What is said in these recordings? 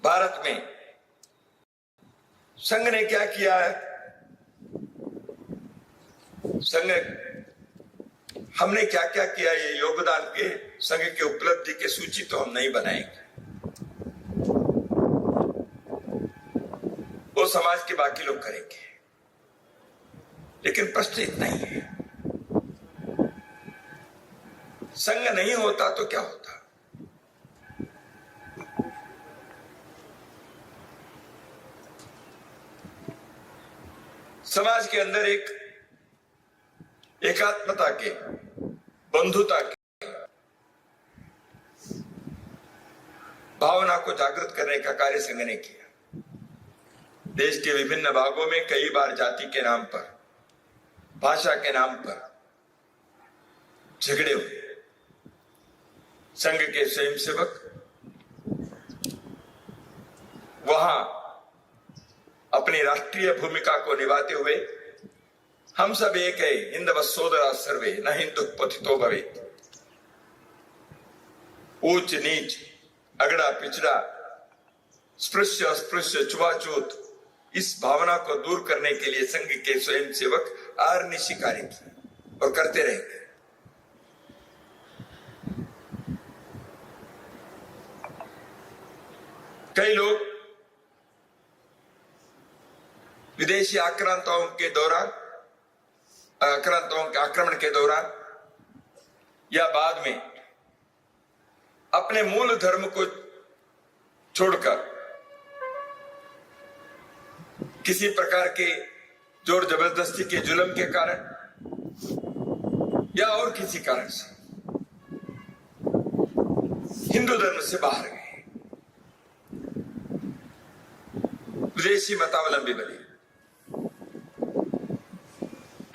भारत में संघ ने क्या किया है, संघ हमने क्या क्या किया, ये योगदान के संघ के उपलब्धि के सूची तो हम नहीं बनाएंगे, वो समाज के बाकी लोग करेंगे। लेकिन प्रश्न इतना ही है, संघ नहीं होता तो क्या होता? समाज के अंदर एक एकात्मता के, बंधुता की भावना को जागृत करने का कार्य संघ ने किया। देश के विभिन्न भागों में कई बार जाति के नाम पर, भाषा के नाम पर झगड़े हुए। संघ के स्वयंसेवक वहां अपनी राष्ट्रीय भूमिका को निभाते हुए, हम सब एक है, हिंदव सोदरा सर्वे न हिंदु पतितो भवेत्, ऊंच नीच, अगड़ा पिछड़ा, स्पृश्य अस्पृश्य, छुआछूत, इस भावना को दूर करने के लिए संघ के स्वयंसेवक अहर्निशि कार्य किए और करते रहेंगे। कई लोग विदेशी आक्रांताओं के दौरान, आक्रांताओं के आक्रमण के दौरान या बाद में अपने मूल धर्म को छोड़कर किसी प्रकार के जोर जबरदस्ती के जुल्म के कारण या और किसी कारण से हिंदू धर्म से बाहर गए, विदेशी मतावलंबी बने।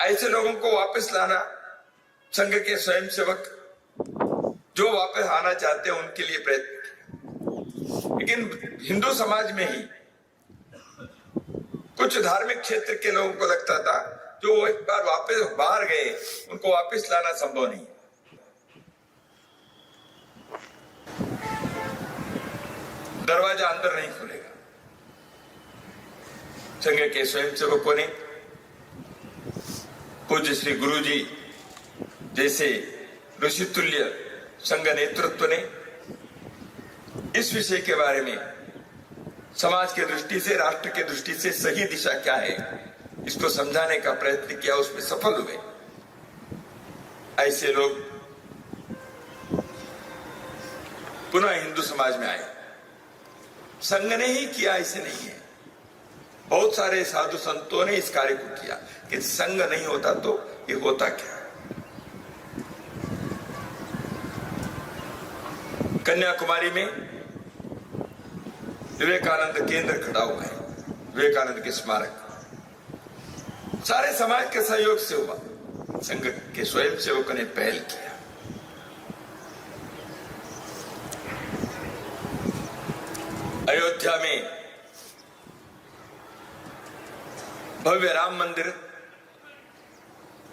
ऐसे लोगों को वापस लाना संघ के स्वयंसेवक जो वापस आना चाहते हैं उनके लिए प्रयत्न किया। लेकिन हिंदू समाज में ही कुछ धार्मिक क्षेत्र के लोगों को लगता था जो एक बार वापस बाहर गए उनको वापस लाना संभव नहीं। दरवाजा अंदर नहीं खुलेगा। संघ के स्वयंसेवकों ने, पूज्य श्री गुरु जी जैसे ऋषितुल्य संघ नेतृत्व ने इस विषय के बारे में समाज के दृष्टि से, राष्ट्र के दृष्टि से सही दिशा क्या है, इसको समझाने का प्रयत्न किया, उसमें सफल हुए। ऐसे लोग पुनः हिंदू समाज में आए। संघ ने ही किया ऐसे नहीं है, बहुत सारे साधु संतों ने इस कार्य को किया कि संघ नहीं होता तो ये होता क्या। कन्याकुमारी में विवेकानंद केंद्र खड़ा हुआ है, विवेकानंद के स्मारक सारे समाज के सहयोग से हुआ। संघ के स्वयंसेवकों ने पहल किया। अयोध्या में भव्य राम मंदिर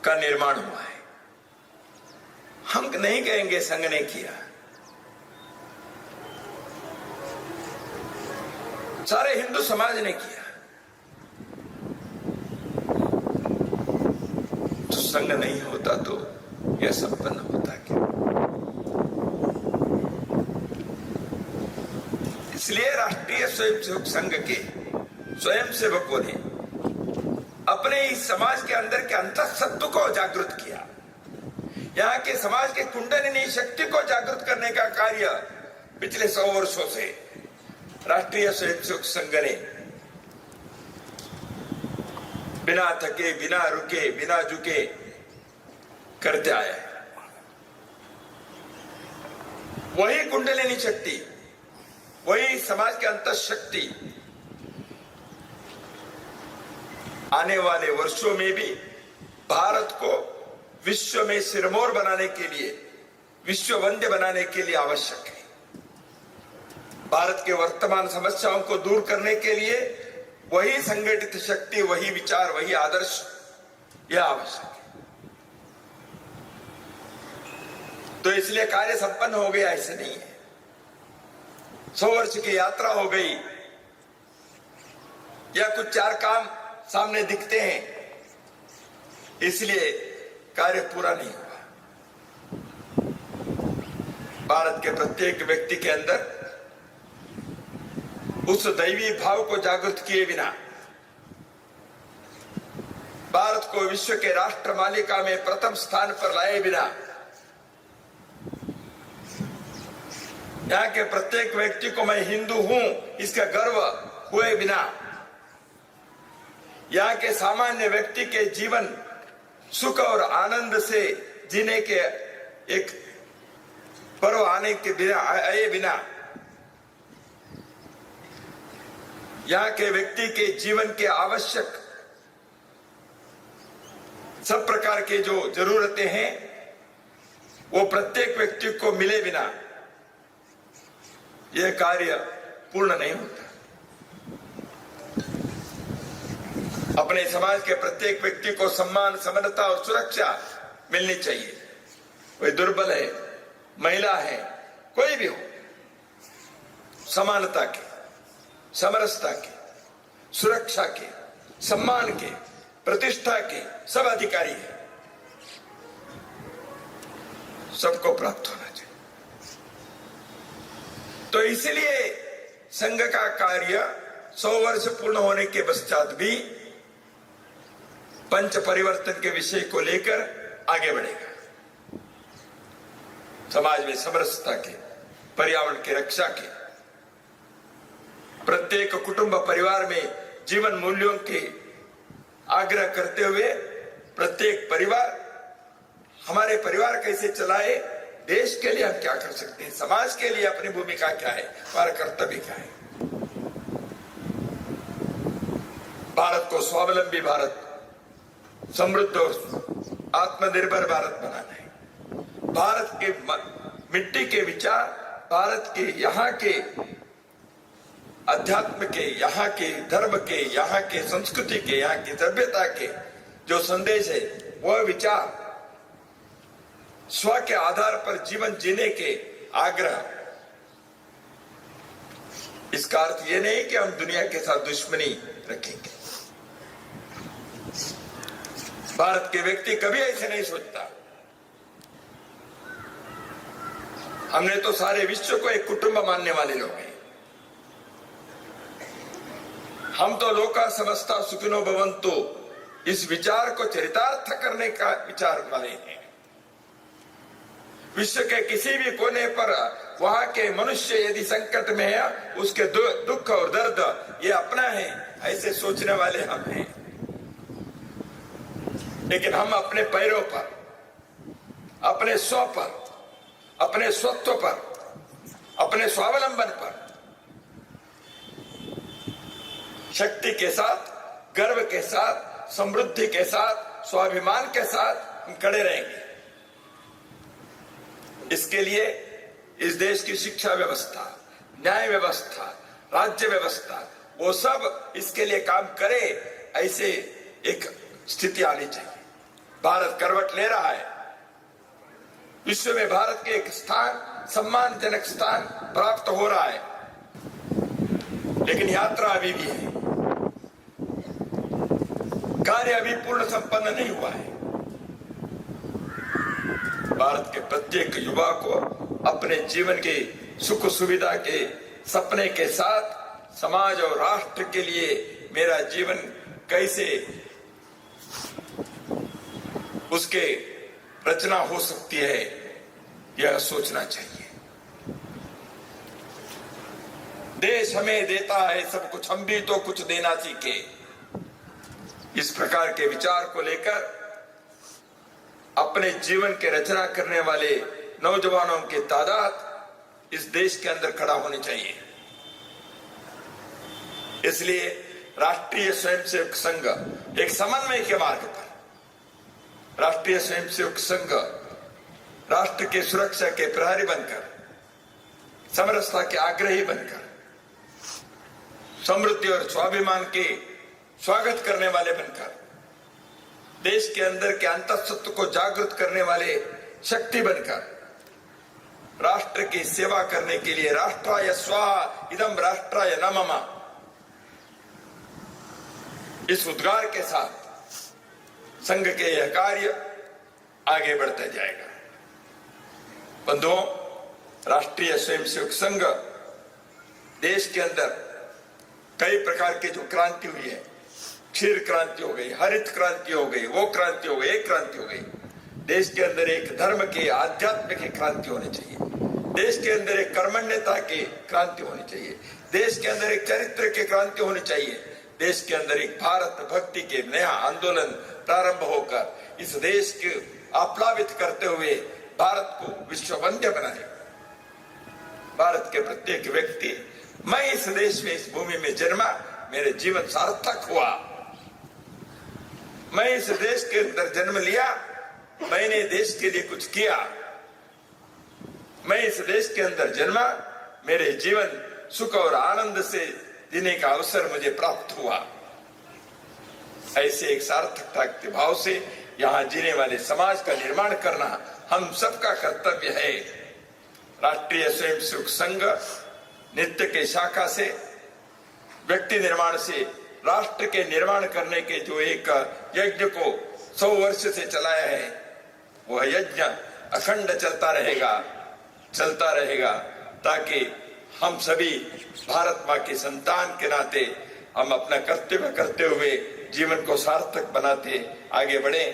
का निर्माण हुआ है। हम नहीं कहेंगे संघ ने किया, सारे हिंदू समाज ने किया। तो संघ नहीं होता तो यह संपन्न होता क्या? इसलिए राष्ट्रीय स्वयंसेवक संघ के स्वयंसेवकों ने अपने इस समाज के अंदर के अंतःसत्व को जागृत किया। यहाँ के समाज के कुंडलिनी शक्ति को जागृत करने का कार्य पिछले 100 वर्षों से राष्ट्रीय स्वयंसेवक संघ ने बिना थके, बिना रुके, बिना झुके करते आया है। वही कुंडलिनी शक्ति, वही समाज के अंतःशक्ति आने वाले वर्षों में भी भारत को विश्व में सिरमौर बनाने के लिए, विश्व वंद्य बनाने के लिए आवश्यक है। भारत के वर्तमान समस्याओं को दूर करने के लिए वही संगठित शक्ति, वही विचार, वही आदर्श यह आवश्यक है। तो इसलिए कार्य संपन्न हो गया ऐसे नहीं है। 100 वर्ष की यात्रा हो गई या कुछ 4 काम सामने दिखते हैं, इसलिए कार्य पूरा नहीं हुआ। भारत के प्रत्येक व्यक्ति के अंदर उस दैवी भाव को जागृत किए बिना, भारत को विश्व के राष्ट्र मालिका में प्रथम स्थान पर लाए बिना, यहाँ के प्रत्येक व्यक्ति को मैं हिंदू हूं इसका गर्व हुए बिना, यहाँ के सामान्य व्यक्ति के जीवन सुख और आनंद से जीने के एक पर्व आने के बिना आए बिना, यहाँ के व्यक्ति के जीवन के आवश्यक सब प्रकार के जो जरूरतें हैं वो प्रत्येक व्यक्ति को मिले बिना यह कार्य पूर्ण नहीं होता। अपने समाज के प्रत्येक व्यक्ति को सम्मान, समानता और सुरक्षा मिलनी चाहिए। कोई दुर्बल है, महिला है, कोई भी हो, समानता के, समरसता के, सुरक्षा के, सम्मान के, प्रतिष्ठा के सब अधिकारी है, सबको प्राप्त होना चाहिए। तो इसलिए संघ का कार्य 100 वर्ष पूर्ण होने के पश्चात भी पंच परिवर्तन के विषय को लेकर आगे बढ़ेगा। समाज में समरसता के, पर्यावरण की रक्षा के, प्रत्येक कुटुंब परिवार में जीवन मूल्यों के आग्रह करते हुए प्रत्येक परिवार हमारे परिवार कैसे चलाए, देश के लिए हम क्या कर सकते हैं, समाज के लिए अपनी भूमिका क्या है, हमारा कर्तव्य क्या है। भारत को स्वावलंबी भारत, समृद्ध और आत्मनिर्भर भारत बनाना है। भारत के मिट्टी के विचार, भारत के यहाँ के अध्यात्म के, यहाँ के धर्म के, यहाँ के संस्कृति के, यहाँ की सभ्यता के जो संदेश है वह विचार स्व के आधार पर जीवन जीने के आग्रह। इसका अर्थ यह नहीं कि हम दुनिया के साथ दुश्मनी रखेंगे। भारत के व्यक्ति कभी ऐसे नहीं सोचता। हमने तो सारे विश्व को एक कुटुंब मानने वाले लोग हैं। हम तो लोका समस्ता सुखिनो भवन्तु इस विचार को चरितार्थ करने का विचार वाले हैं। विश्व के किसी भी कोने पर वहां के मनुष्य यदि संकट में है, उसके दुख और दर्द ये अपना है, ऐसे सोचने वाले हम हैं। लेकिन हम अपने पैरों पर, अपने स्व पर, अपने स्वत्व पर, अपने स्वावलंबन पर शक्ति के साथ, गर्व के साथ, समृद्धि के साथ, स्वाभिमान के साथ हम खड़े रहेंगे। इसके लिए इस देश की शिक्षा व्यवस्था, न्याय व्यवस्था, राज्य व्यवस्था, वो सब इसके लिए काम करे, ऐसे एक स्थिति आनी चाहिए। भारत करवट ले रहा है, विश्व में भारत के एक स्थान, सम्मानजनक स्थान प्राप्त हो रहा है, लेकिन यात्रा अभी भी है, कार्य अभी पूर्ण संपन्न नहीं हुआ है। भारत के प्रत्येक युवा को अपने जीवन के सुख सुविधा के सपने के साथ समाज और राष्ट्र के लिए मेरा जीवन कैसे उसके रचना हो सकती है, यह सोचना चाहिए। देश हमें देता है सब कुछ, हम भी तो कुछ देना सीखे। इस प्रकार के विचार को लेकर अपने जीवन के रचना करने वाले नौजवानों की तादाद इस देश के अंदर खड़ा होनी चाहिए। इसलिए राष्ट्रीय स्वयंसेवक संघ एक समन्वय के मार्ग पर, राष्ट्रीय स्वयंसेवक संघ राष्ट्र के सुरक्षा के प्रहरी बनकर, समरसता के आग्रही बनकर, समृद्धि और स्वाभिमान के स्वागत करने वाले बनकर, देश के अंदर के अंतःसत्व को जागृत करने वाले शक्ति बनकर राष्ट्र की सेवा करने के लिए राष्ट्राय स्वाहा इदम राष्ट्राय न मम, इस उद्गार के साथ संघ के यह कार्य आगे बढ़ता जाएगा। बंधुओं, राष्ट्रीय स्वयंसेवक संघ देश के अंदर कई प्रकार की जो क्रांति हुई है, क्षीर क्रांति हो गई, हरित क्रांति हो गई, वो क्रांति हो गई, एक क्रांति हो गई। देश के अंदर एक धर्म के, आध्यात्म की क्रांति होनी चाहिए। देश के अंदर एक कर्मण्यता की क्रांति होनी चाहिए। देश के अंदर एक चरित्र की क्रांति होनी चाहिए। देश के अंदर एक भारत भक्ति के नया आंदोलन प्रारंभ होकर इस देश को आप्लावित करते हुए भारत को विश्व वंद्य बनाए। भारत के प्रत्येक व्यक्ति, मैं इस देश में, इस भूमि में जन्मा, मेरे जीवन सार्थक हुआ। मैं इस देश के अंदर जन्म लिया, मैंने देश के लिए कुछ किया। मैं इस देश के अंदर जन्मा, मेरे जीवन सुख और आनंद से जीने का अवसर मुझे प्राप्त हुआ। ऐसे एक सार्थकता के भाव से यहाँ जीने वाले समाज का निर्माण करना हम सबका कर्तव्य है। राष्ट्रीय स्वयंसेवक संघ नित्य के शाखा से, व्यक्ति निर्माण से राष्ट्र के निर्माण करने के जो एक यज्ञ को 100 वर्ष से चलाया है, वह यज्ञ अखंड चलता रहेगा, ताकि हम सभी भारत माँ के संतान के नाते हम अपना कर्तव्य करते हुए जीवन को सार्थक बनाते आगे बढ़े।